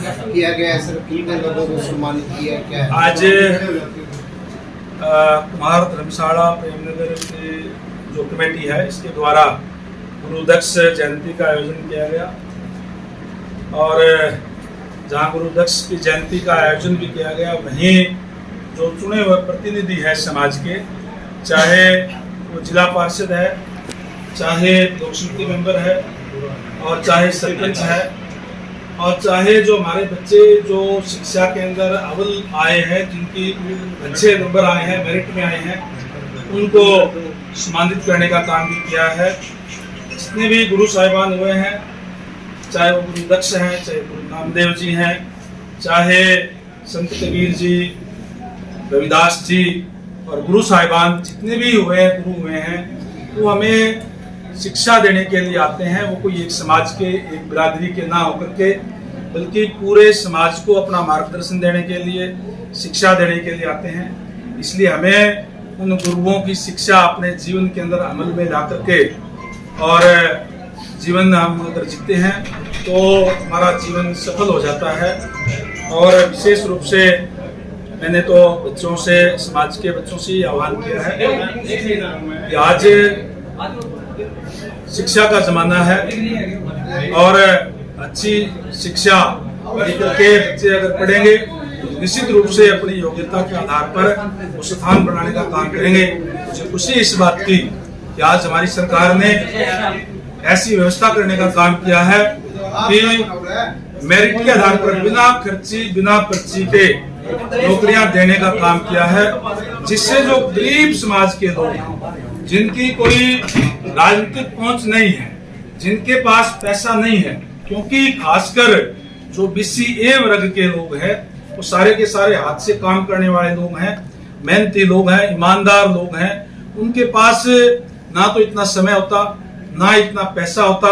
किया गया है सर? कितने लोगों को सम्मानित किया क्या है? आज कुमार धर्मशाला प्रेमनगर की जो कमेटी है इसके द्वारा गुरुदक्ष जयंती का आयोजन किया गया और जहां गुरुदक्ष की जयंती का आयोजन भी किया गया वहीं जो चुने हुए प्रतिनिधि है समाज के, चाहे वो जिला पार्षद है, चाहे लोक समिति मेंबर है और चाहे सरपंच है और चाहे जो हमारे बच्चे जो शिक्षा के अंदर अव्वल आए हैं, जिनकी अच्छे नंबर आए हैं, मेरिट में आए हैं, उनको सम्मानित करने का काम भी किया है। जितने भी गुरु साहिबान हुए हैं, चाहे वो गुरु दक्ष हैं, चाहे गुरु नामदेव जी हैं, चाहे संत कबीर जी, रविदास जी और गुरु साहिबान जितने भी गुरु हुए हैं, वो हमें शिक्षा देने के लिए आते हैं। वो कोई एक समाज के, एक बिरादरी के ना होकर के, बल्कि पूरे समाज को अपना मार्गदर्शन देने के लिए, शिक्षा देने के लिए आते हैं। इसलिए हमें उन गुरुओं की शिक्षा अपने जीवन के अंदर अमल में ला करके और जीवन हम अगर जीते हैं तो हमारा जीवन सफल हो जाता है। और विशेष रूप से मैंने तो बच्चों से, समाज के बच्चों से आह्वान किया है कि आज शिक्षा का जमाना है और अच्छी शिक्षा लेकर के बच्चे अगर पढ़ेंगे तो निश्चित रूप से अपनी योग्यता के आधार पर वो स्थान बनाने का काम करेंगे। मुझे खुशी इस बात की कि आज हमारी सरकार ने ऐसी व्यवस्था करने का काम किया है कि मेरिट के आधार पर बिना खर्ची, बिना पर्ची के नौकरियां देने का काम किया है, जिससे जो गरीब समाज के लोग हैं, जिनकी कोई राजनीतिक पहुंच नहीं है, जिनके पास पैसा नहीं है, क्योंकि खासकर जो BCA वर्ग के लोग हैं वो सारे के सारे हाथ से काम करने वाले लोग हैं, मेहनती लोग हैं, ईमानदार लोग हैं। उनके पास ना तो इतना समय होता, ना इतना पैसा होता,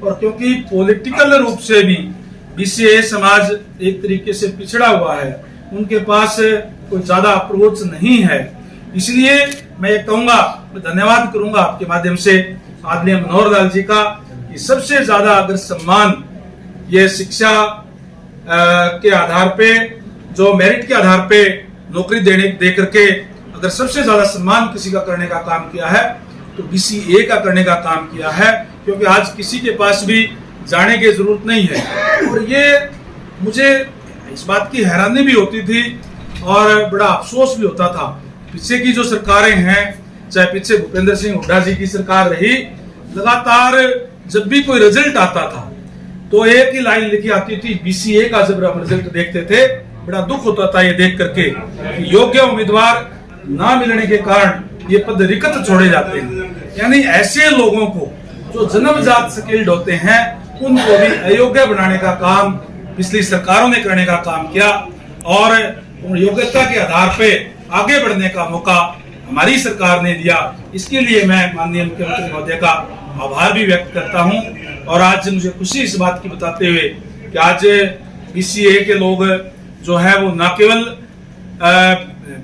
और क्योंकि पॉलिटिकल रूप से भी BCA समाज एक तरीके से पिछड़ा हुआ है, उनके पास कोई ज्यादा अप्रोच नहीं है। इसलिए मैं ये कहूंगा, धन्यवाद करूंगा आपके माध्यम से आदरणीय मनोहर लाल जी का कि सबसे ज्यादा अगर सम्मान ये शिक्षा के आधार पे, जो मेरिट के आधार पे नौकरी दे करके अगर सबसे ज्यादा सम्मान किसी का करने का काम किया है तो BCA का करने का काम किया है, क्योंकि आज किसी के पास भी जाने की जरूरत नहीं है। और ये मुझे इस बात की हैरानी भी होती थी और बड़ा अफसोस भी होता था, पीछे की जो सरकारें हैं, चाहे पीछे भूपेंद्र सिंह हुड्डा जी की सरकार रही, लगातार जब भी कोई रिजल्ट आता था तो एक ही लाइन लिखी आती थी BCA का। जब हम रिजल्ट देखते थे बड़ा दुख होता था ये देख करके कि योग्य उम्मीदवार ना मिलने के कारण ये पद रिक्त छोड़े जाते हैं। यानी ऐसे लोगों को जो जन्मजात स्किल्ड होते हैं उनको भी अयोग्य बनाने का काम पिछली सरकारों ने करने का काम किया और योग्यता के आधार पे आगे बढ़ने का मौका हमारी सरकार ने दिया। इसके लिए मैं माननीय मुख्यमंत्री महोदय का आभार भी व्यक्त करता हूं। और आज मुझे खुशी इस बात की बताते हुए कि आज BCA के लोग जो है वो न केवल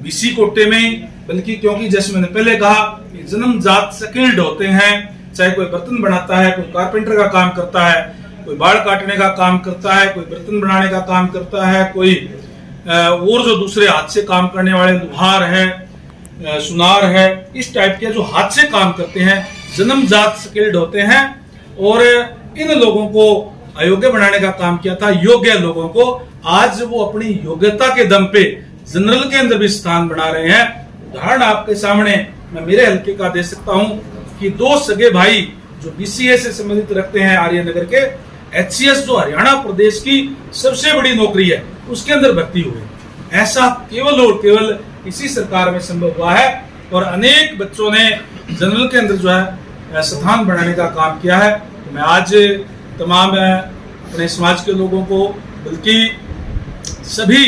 BC कोटे में, बल्कि क्योंकि जैसे मैंने पहले कहा कि जन्मजात स्किल्ड होते हैं, चाहे कोई बर्तन बनाता है, कोई कारपेंटर का काम करता है, कोई बाल काटने का काम करता है, कोई बर्तन बनाने का काम करता है, कोई और जो दूसरे हाथ से काम करने वाले लुहार है, सुनार है, इस टाइप के जो हाथ से काम करते हैं जन्मजात स्किल्ड होते हैं। और इन लोगों को अयोग्य बनाने का काम किया था, योग्य लोगों को आज वो अपनी योग्यता के दम पे जनरल के अंदर भी स्थान बना रहे हैं। उदाहरण आपके सामने मैं मेरे हल्के का दे सकता हूं कि 2 सगे भाई जो BCA से संबंधित रखते हैं आर्यनगर के, HCS जो हरियाणा प्रदेश की सबसे बड़ी नौकरी है उसके अंदर भर्ती हुए। ऐसा केवल और केवल इसी सरकार में संभव हुआ है और अनेक बच्चों ने जनरल के अंदर जो है स्थान बनाने का काम किया है। तो मैं आज तमाम अपने समाज के लोगों को, बल्कि सभी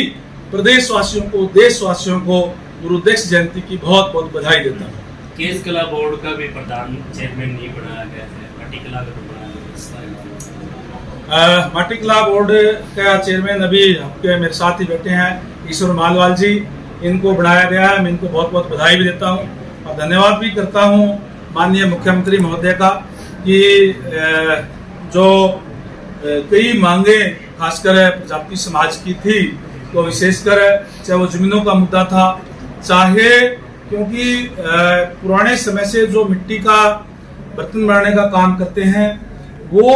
प्रदेशवासियों को, देशवासियों को गुरुदक्ष जयंती की बहुत बहुत बधाई देता हूँ। केस कला बोर्ड का भी प्रधान चेयरमैन नहीं बनाया गया है, माटी कला का तो बनाया गया। माटी कला बोर्ड का चेयरमैन अभी आपके मेरे साथ ही बैठे हैं, ईश्वर मालवाल जी, इनको बनाया गया है। मैं इनको बहुत बहुत बधाई भी देता हूँ और धन्यवाद भी करता हूँ माननीय मुख्यमंत्री महोदय का कि जो कई मांगे खासकर प्रजाति समाज की थी, तो विशेषकर चाहे वो जमीनों का मुद्दा था, चाहे क्योंकि पुराने समय से जो मिट्टी का बर्तन बनाने का काम करते हैं वो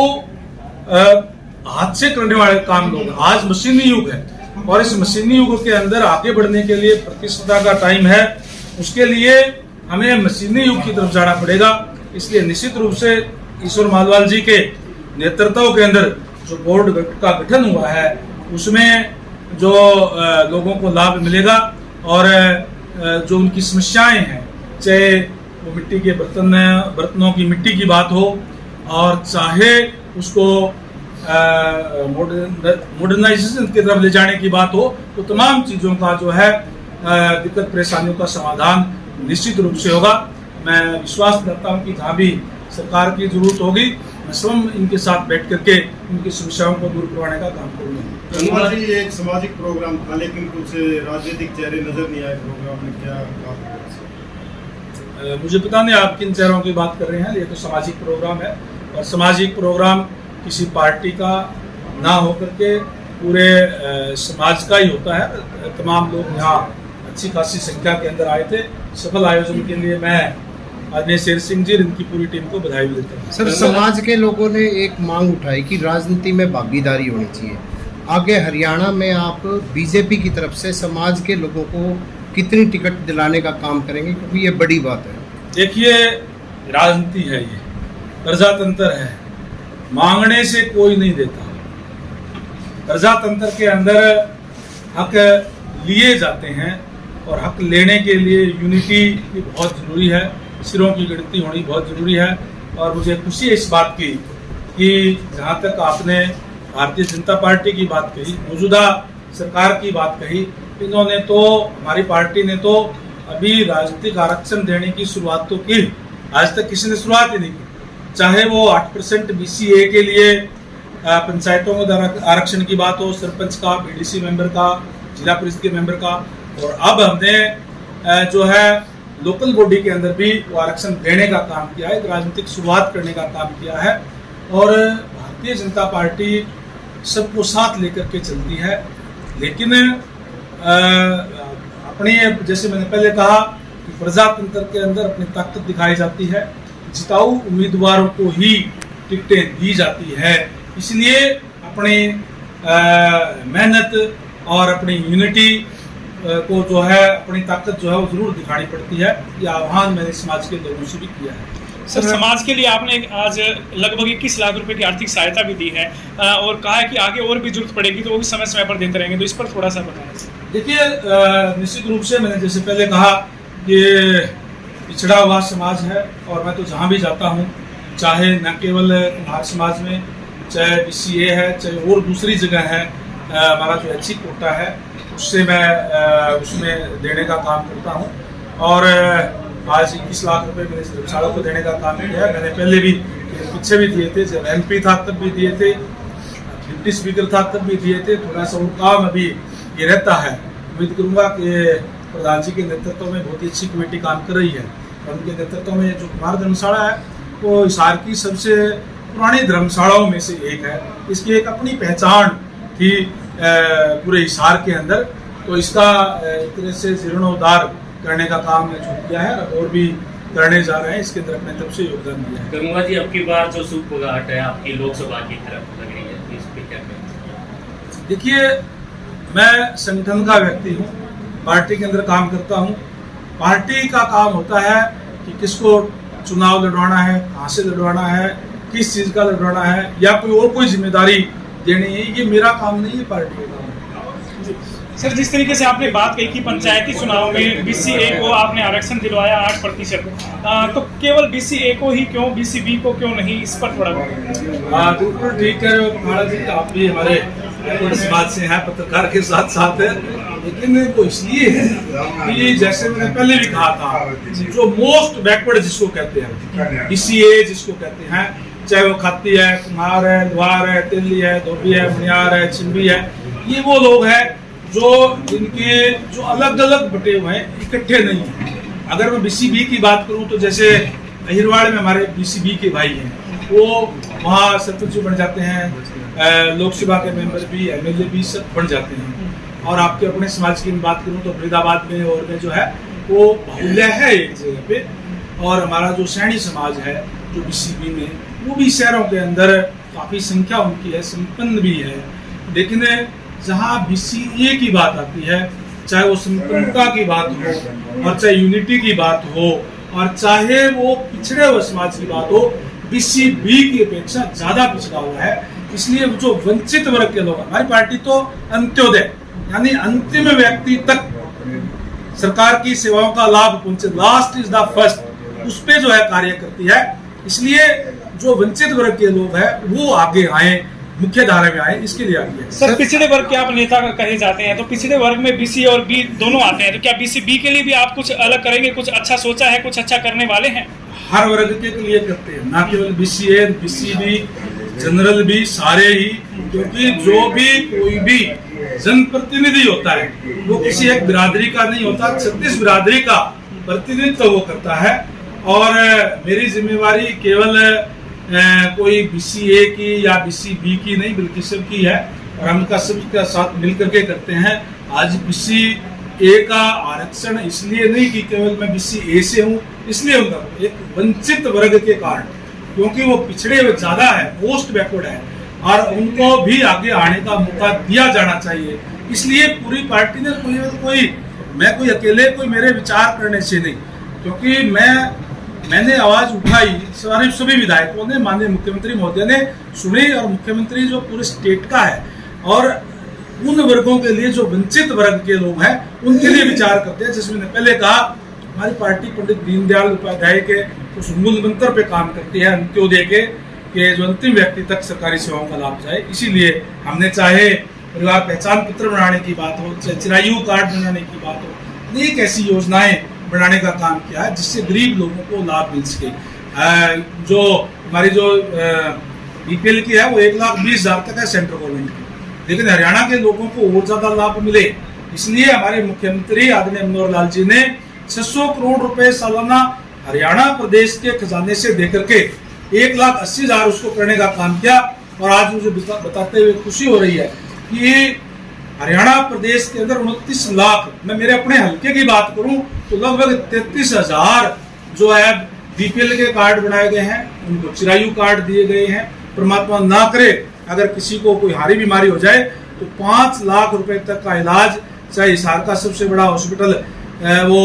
हाथ से करने वाले काम लोग, आज मशीनी युग है और इस मशीनी युग के अंदर आगे बढ़ने के लिए प्रतिस्पर्धा का टाइम है, उसके लिए हमें मशीनी युग की तरफ जाना पड़ेगा। इसलिए निश्चित रूप से ईश्वर मालवाल जी के नेतृत्व के अंदर जो बोर्ड का गठन हुआ है उसमें जो लोगों को लाभ मिलेगा और जो उनकी समस्याएं हैं, चाहे वो मिट्टी के बर्तनों की मिट्टी की बात हो और चाहे उसको मॉडर्नाइजेशन की तरफ ले जाने की बात हो, तो तमाम चीज़ों का जो है दिक्कत परेशानियों का समाधान निश्चित रूप से होगा। मैं विश्वास करता हूं कि जहाँ भी सरकार की जरूरत होगी मैं स्वयं इनके साथ बैठ करके उनकी समस्याओं को दूर करवाने का काम करूँगा। ये एक सामाजिक प्रोग्राम था लेकिन कुछ राजनीतिक चेहरे नजर नहीं आए प्रोग्राम में, क्या मुझे पता नहीं आप किन चेहरों की बात कर रहे हैं। ये तो सामाजिक प्रोग्राम है और सामाजिक प्रोग्राम किसी पार्टी का ना होकर के पूरे समाज का ही होता है। तमाम लोग यहाँ अच्छी खासी संख्या के अंदर आए थे। सफल आयोजन के लिए मैं आदरणीय शेर सिंह जी इनकी पूरी टीम को बधाई देता हूँ। सर, समाज के लोगों ने एक मांग उठाई कि राजनीति में भागीदारी होनी चाहिए। आगे हरियाणा में आप बीजेपी की तरफ से समाज के लोगों को कितनी टिकट दिलाने का काम करेंगे, क्योंकि ये बड़ी बात है। देखिए, राजनीति है, ये प्रजातंत्र है, मांगने से कोई नहीं देता। प्रजातंत्र के अंदर हक लिए जाते हैं और हक लेने के लिए यूनिटी की बहुत ज़रूरी है, सिरों की गिनती होनी बहुत ज़रूरी है। और मुझे खुशी है इस बात की कि जहाँ तक आपने भारतीय जनता पार्टी की बात कही, मौजूदा सरकार की बात कही, इन्होंने तो, हमारी पार्टी ने तो अभी राजनीतिक आरक्षण देने की शुरुआत तो की, आज तक किसी ने शुरुआत ही नहीं की। चाहे वो 8% BCA के लिए पंचायतों में आरक्षण की बात हो, सरपंच का, BDC मेंबर का, जिला परिषद के मेंबर का, और अब हमने जो है लोकल बॉडी के अंदर भी वो आरक्षण देने का काम किया है, राजनीतिक शुरुआत करने का काम किया है। और भारतीय जनता पार्टी सबको साथ लेकर के चलती है, लेकिन अपनी, जैसे मैंने पहले कहा कि प्रजातंत्र के अंदर अपनी ताकत दिखाई जाती है, जिताऊ उम्मीदवारों को ही टिकटें दी जाती है। इसलिए अपनी मेहनत और अपनी यूनिटी को जो है, अपनी ताकत जो है वो जरूर दिखानी पड़ती है। यह आह्वान मैंने समाज के लोगों से भी किया है। सर, समाज के लिए आपने आज लगभग 21 लाख रुपए की आर्थिक सहायता भी दी है और कहा है कि आगे और भी जरूरत पड़ेगी तो वो भी समय समय पर देते रहेंगे, तो इस पर थोड़ा सा बताएं। देखिए, निश्चित रूप से मैंने जैसे पहले कहा कि पिछड़ा हुआ समाज है और मैं तो जहाँ भी जाता हूँ, चाहे न केवल कुम्हार समाज में, चाहे BCA है, चाहे और दूसरी जगह है, हमारा जो ऐच्छिक कोटा है उससे मैं उसमें देने का काम करता हूँ। और आज 21 लाख रुपए मैंने धर्मशाला को देने का काम किया है। मैंने पहले भी पीछे भी दिए थे, जब MP था तब भी दिए थे, डिप्टी स्पीकर था तब भी दिए थे। थोड़ा सा वो काम अभी ये रहता है। उम्मीद करूँगा कि प्रधान जी के नेतृत्व में बहुत ही अच्छी कमेटी काम कर रही है और उनके नेतृत्व में जो कुमार धर्मशाला है वो हिसार की सबसे पुरानी धर्मशालाओं में से एक है। इसकी एक अपनी पहचान थी पूरे हिसार के अंदर, तो इसका एक तरह से जीर्णोद्धार करने का काम जो किया है और भी करने जा रहे हैं, इसके अंदर अपने तरफ से योगदान दिया है। गंगा जी, अब की बार जो सुखघाट है आपकी लोकसभा की तरफ लग रही है, इस पे क्या कहेंगे? देखिए, मैं संगठन का व्यक्ति हूँ, पार्टी के अंदर काम करता हूँ। पार्टी का काम होता है कि किसको चुनाव लड़वाना है, कहाँ से लड़वाना है, किस चीज़ का लड़वाना है, या कोई और कोई जिम्मेदारी देनी है, ये मेरा काम नहीं है, पार्टी का काम है। सर, जिस तरीके से आपने बात कही कि पंचायती चुनाव में BCA को आपने आरक्षण दिलवाया 8%, तो केवल BCA को ही क्यों, BCB को क्यों नहीं, इस पर थोड़ा बिल्कुल ठीक है महाराज जी, आप भी हमारे समाज से हैं, पत्रकार के साथ साथ है, लेकिन वो इसलिए है कि जैसे मैंने पहले भी कहा था, जो मोस्ट बैकवर्ड जिसको कहते हैं, BCA जिसको कहते हैं, चाहे वो खाती है, कुम्हार है, द्वार है, तेली है, धोबी है, मनियार है, चिंबी है, ये वो लोग हैं जो जिनके जो अलग अलग बटे हुए हैं, इकट्ठे नहीं हैं। अगर मैं BCB की बात करूं तो जैसे अहिरवाड़ में हमारे BCB के भाई हैं, वो वहाँ सरपंच भी बन जाते हैं, लोकसभा के मेंबर भी, एमएलए भी सब बन जाते हैं। और आपके अपने समाज की बात करूँ तो फरीदाबाद में और में जो है वो बाहुल्य है एक जगह पे। और हमारा जो सैनी समाज है जो बीसीबी में, वो भी शहरों के अंदर काफ़ी संख्या उनकी है, संपन्न भी है। लेकिन जहाँ बीसीए की बात आती है, चाहे वो संपन्नता की बात हो और चाहे यूनिटी की बात हो और चाहे वो पिछड़े हुए समाज की बात हो, बीसीबी की अपेक्षा ज्यादा पिछड़ा हुआ है। इसलिए जो वंचित वर्ग के लोग, हमारी पार्टी तो अंत्योदय यानी अंतिम व्यक्ति तक सरकार की सेवाओं का लाभ पहुंचे, लास्ट इज द फर्स्ट, उस पे जो है कार्य करती है। इसलिए जो वंचित वर्ग के लोग हैं वो आगे आए, मुख्य धारा में आए, इसके लिए आगे। सर पिछड़े वर्ग के आप नेता कहे जाते हैं, तो पिछड़े वर्ग में बीसी और बी दोनों आते हैं, तो क्या बीसीबी के लिए भी आप कुछ अलग करेंगे, कुछ अच्छा सोचा है, कुछ अच्छा करने वाले हैं? हर वर्ग के लिए करते हैं, ना केवल बीसीए, बीसीबी, जनरल भी, सारे ही। क्योंकि जो भी कोई भी जनप्रतिनिधि होता है वो किसी एक बिरादरी का नहीं होता, 36 बिरादरी का प्रतिनिधित्व वो करता है। और मेरी जिम्मेवारी केवल कोई बीसीए की या बीसीबी की नहीं बल्कि सबकी है, और हम का सबका साथ मिलकर के करते हैं। आज बीसीए का आरक्षण इसलिए नहीं कि केवल मैं बीसीए से हूँ इसलिए उनका, एक वंचित वर्ग के कारण, क्योंकि वो पिछड़े हुए ज्यादा है, पोस्ट बैकवर्ड है, और उनको भी आगे आने का मौका दिया जाना चाहिए। इसलिए पूरी पार्टी ने मैं कोई अकेले कोई मेरे विचार करने से नहीं, क्योंकि मैंने आवाज उठाई, सभी विधायकों ने, माननीय मुख्यमंत्री महोदय ने सुनी, और मुख्यमंत्री जो पूरे स्टेट का है और उन वर्गों के लिए जो वंचित वर्ग के लोग हैं उनके लिए विचार करते हैं। जिसमें मैंने पहले कहा हमारी पार्टी पंडित दीनदयाल उपाध्याय के उस मूल मंत्र पे काम करती है, अंत्योदय के जो अंतिम व्यक्ति तक सरकारी सेवाओं का लाभ जाए। इसीलिए हमने चाहे परिवार पहचान पत्र बनाने की बात हो, चाहे चिरायु कार्ड बनाने की बात हो, अनेक ऐसी योजनाएं बनाने का काम किया है जिससे गरीब लोगों को लाभ मिल सके। जो हमारी जो बीपीएल की है वो 1,20,000 तक है सेंट्रल गवर्नमेंट की, लेकिन हरियाणा के लोगों को और ज्यादा लाभ मिले, इसलिए हमारे मुख्यमंत्री आदरणीय मनोहर लाल जी ने 600 करोड़ रुपए सालाना हरियाणा प्रदेश के खजाने से देकर के 1,80,000 उसको करने का काम किया। और आज मुझे बताते हुए खुशी हो रही है कि हरियाणा प्रदेश के अंदर 29 लाख, मैं मेरे अपने हल्के की बात करूं तो लगभग 33,000 जो है बीपीएल के कार्ड बनाए गए हैं, उनको चिरायु कार्ड दिए गए हैं। परमात्मा ना करे अगर किसी को कोई हारी बीमारी हो जाए तो 5 लाख रुपए तक का इलाज, चाहे हिसार का सबसे बड़ा हॉस्पिटल वो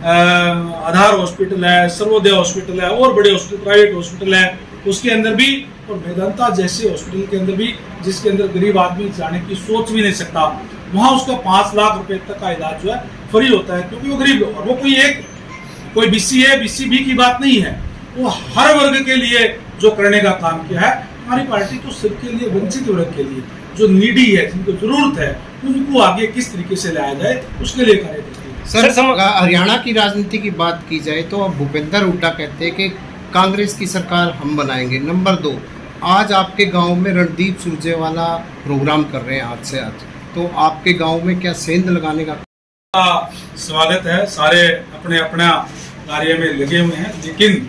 आधार हॉस्पिटल है, सर्वोदय हॉस्पिटल है, और बड़े हॉस्पिटल प्राइवेट हॉस्पिटल है उसके अंदर भी, और वेदांता जैसे हॉस्पिटल के अंदर भी जिसके अंदर गरीब आदमी जाने की सोच भी नहीं सकता, वहाँ उसका 5 लाख रुपए तक का इलाज जो है फ्री होता है, क्योंकि वो गरीब लोग, और वो कोई बीसीए बीसीबी की बात नहीं है, वो हर वर्ग के लिए जो करने का काम किया है। हमारी पार्टी तो सबके लिए, वंचित वर्ग के लिए जो नीडी है, जिनको जरूरत है, उनको आगे किस तरीके से लाया जाए उसके लिए कार्य करती है। सर हरियाणा की राजनीति की बात की जाए तो अब भूपेंद्र हुड्डा कहते हैं कि कांग्रेस की सरकार हम बनाएंगे। नंबर 2, आज आपके गांव में रणदीप सुरजेवाला प्रोग्राम कर रहे हैं आज से आज, तो आपके गांव में क्या सेंध लगाने का स्वागत है। सारे अपने अपना कार्य में लगे हुए हैं, लेकिन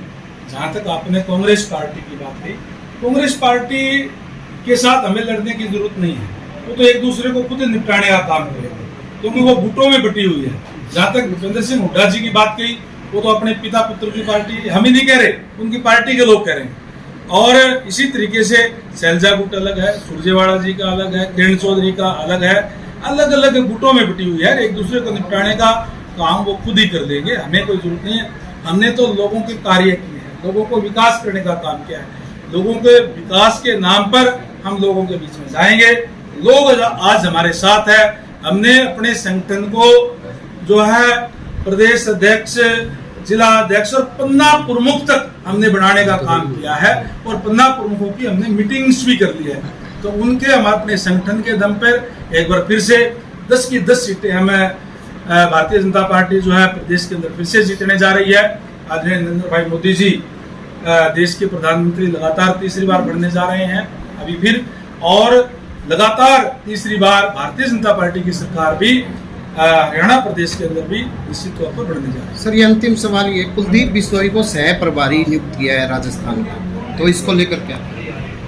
जहां तक आपने कांग्रेस पार्टी की बात की, कांग्रेस पार्टी के साथ हमें लड़ने की जरूरत नहीं है, वो तो एक दूसरे को खुद निपटाने का काम करेंगे, क्योंकि वो गुटों में बटी हुई है। जहां तक भूपेंद्र सिंह हुड्डा जी की बात कही, वो तो अपने पिता पुत्र की पार्टी, हम ही नहीं कह रहे, उनकी पार्टी के लोग कह रहे हैं। और इसी तरीके से शैलजा गुट अलग है, सुरजेवाला जी का अलग है, किरण चौधरी का अलग है, अलग अलग गुटों में बटी हुई है। एक दूसरे को निपटाने का काम वो खुद ही कर देंगे, हमें कोई जरूरत नहीं है। हमने तो लोगों के कार्य किए हैं, लोगों को विकास करने का काम किया है, लोगों के विकास के नाम पर हम लोगों के बीच में जाएंगे। लोग आज हमारे साथ है, हमने अपने संगठन को जो है प्रदेश अध्यक्ष, जिला अध्यक्ष और पन्ना प्रमुख तक हमने बढ़ाने का काम किया है, और पन्ना प्रमुखों की हमने मीटिंग्स भी कर ली है। तो उनके हम अपने संगठन के दम पर एक बार फिर से 10 की 10 सीटें हमें भारतीय जनता पार्टी जो है प्रदेश के अंदर फिर से जीतने जा रही है। आदरणीय नरेंद्र भाई मोदी जी देश के प्रधानमंत्री लगातार तीसरी बार बनने जा रहे हैं अभी फिर, और लगातार तीसरी बार भारतीय जनता पार्टी की सरकार भी हरियाणा प्रदेश के अंदर भी निश्चित तौर पर बढ़ने जा रही है। सर ये अंतिम सवाल ये, कुलदीप बिश्नोई को सह प्रभारी नियुक्त किया है राजस्थान का, तो इसको लेकर क्या?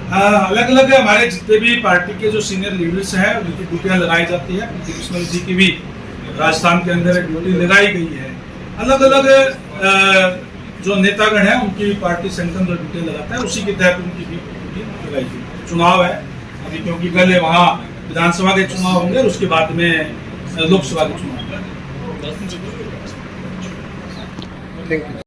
अलग अलग हमारे जितने भी पार्टी के जो सीनियर लीडर्स हैं उनकी ड्यूटियां लगाई जाती है। कृष्ण जी की भी राजस्थान के अंदर एक ड्यूटी लगाई गई है। अलग अलग जो नेतागण हैं उनकी पार्टी संगठन जो ड्यूटी लगाता है उसी के तहत उनकी भी ड्यूटी लगाई गई। चुनाव है अभी, क्योंकि पहले वहाँ विधानसभा के चुनाव होंगे और उसके बाद में लोकसभा के चुनाव होंगे। Thank you.